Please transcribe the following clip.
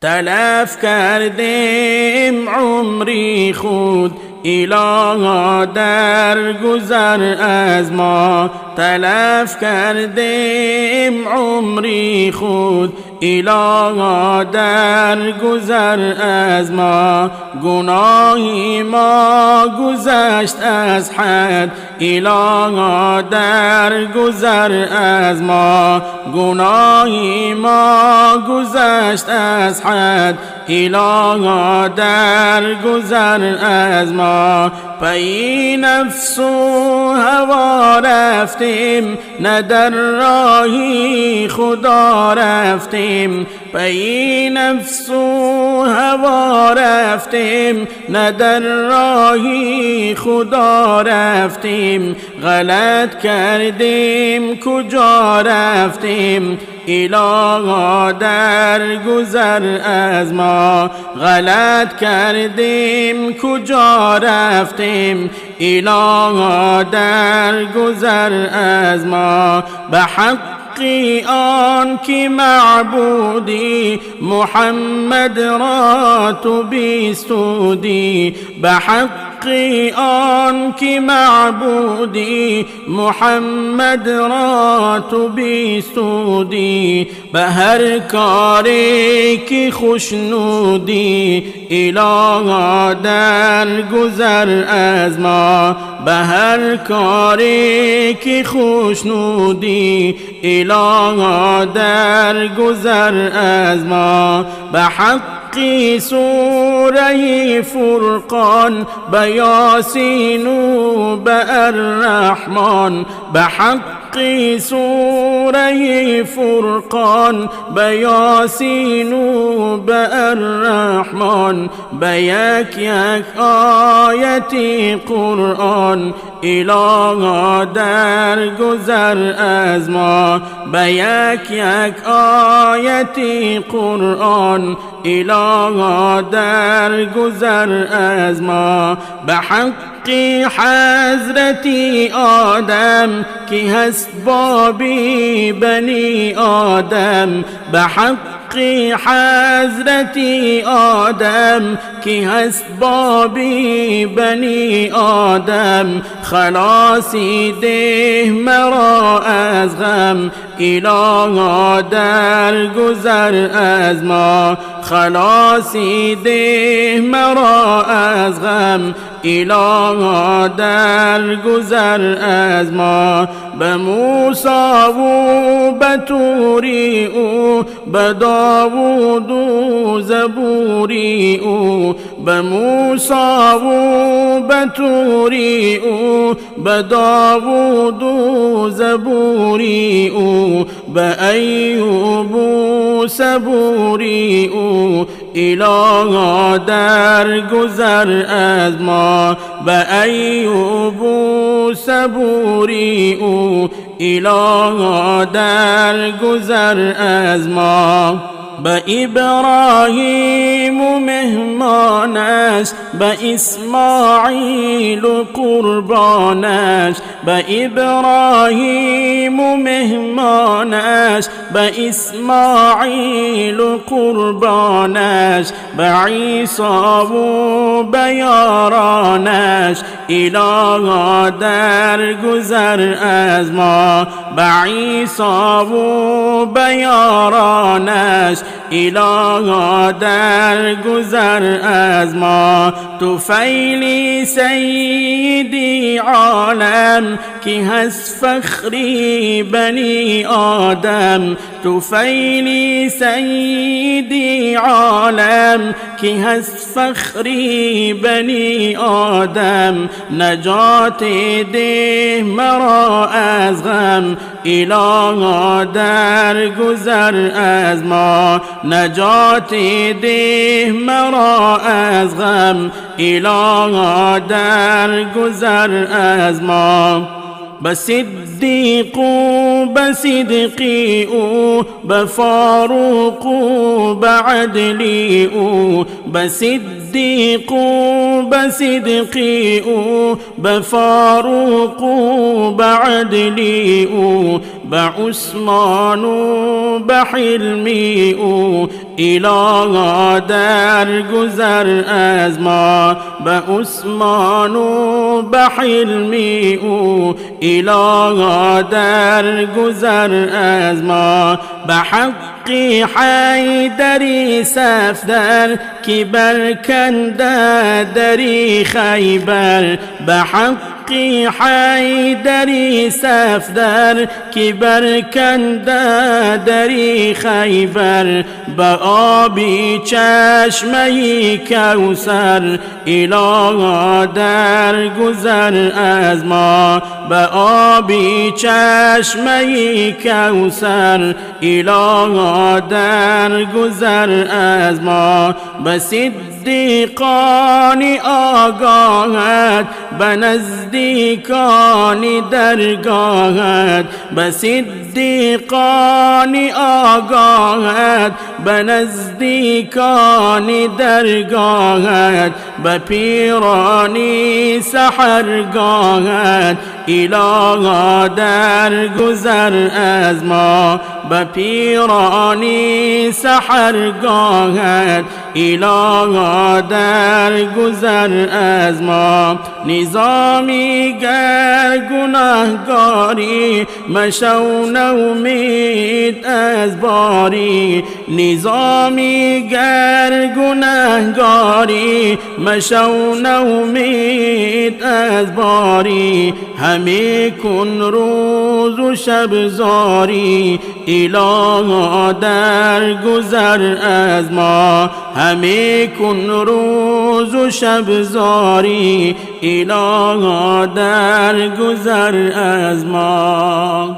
تلف کردیم عمری خود الها در گذر از ما، تلف کردیم عمری خود الها در گذر از ما. گناهی ما گذشت از حد الها در گذر از ما، گناهی ما گذشت از حد الها در گذر از ما. پی نفس و هوا رفتیم نه در راهی خدا رفتیم، پی نفس و هوا رفتیم نه در راهی خدا رفتیم. غلط کردیم کجا رفتیم الها در گذر از ما، غلط کردیم کجا رفتیم الها در گذر از ما. به حقی آن که معبودی محمد را تو بیستودی، به حقی آن که معبودی محمد را تو بیستودی. به هر کاری که خوشنودی الها در گذر از ما، به هر کاری که خوشنودی الها در گذر از ما. به حقی سوره فرقان به یاسین و به الرحمن، به حقی سوره فرقان به یاسین و به الرحمن. به یک یک آیتی قرآن الها در گذر از ما، به یک یک آیتی قرآن الها در گذر از ما. به حقی حضرت آدم که هست بابی بنی آدم، به حقی حضرت آدم که هست بابی بنی آدم. خلاصی ده مرا از غم الها در گذر از ما، خلاصی ده مرا از غم الها در گذر از ما. به موسی و به توری او، به داوود و زبوری او، به موسی و به توری او، به داوود و زبوری او، به ایوب و صبوری او الها در گذر از ما، به ایوب و صبوری او الها در گذر از ما. به ابراهیم و مهمانش، به اسماعیل و قربانش، به ابراهیم و مهمانش، به اسماعیل و قربانش، به عیسی و به یارانش الها در گذر از ما، به عیسی و به یارانش الها در گذر از ما. طفیلی سیدی عالم که هست فخری بنی آدم، طفیلی سیدی عالم که هست فخری بنی آدم. نجات ده مرا از غم الها در گذر از ما، نجات ده مرا از غم الها در گذر از ما. به صدیق و به صدقی او، به فاروق و به عدلی او، به صدیق صدیق و به صدقی او، به فاروق و به عدلی او، به عثمان و به حلمی او. الها در گذر از ما، به عثمان و به حلمی او. الها در گذر از ما، به حق حیدری صفدر که برکنده دری خیبر. به حق حیدری صفدر که برکنده دری خیبر. به آبی چشمه کوثر، الها در گذر از ما. به آبی چشمه کوثر، الها در گذر از ما. به صدیقان آگاهت، به نزدیکان درگاهت. به صدیقان آگاهت، به نزدیکان درگاهت. به پیرانی سحرگاهت، الها در گذر از ما. به پیرانی سحرگاهت، الها در گذر از ما. نظامی گر گناهگاری، مشو نومید از باری. نظامی گر گناهگاری، مشو نومید از باری. همه کن روز و شب زاری، الها در گذر از ما. همه کن روز و شب زاری، الها در گذر از ما.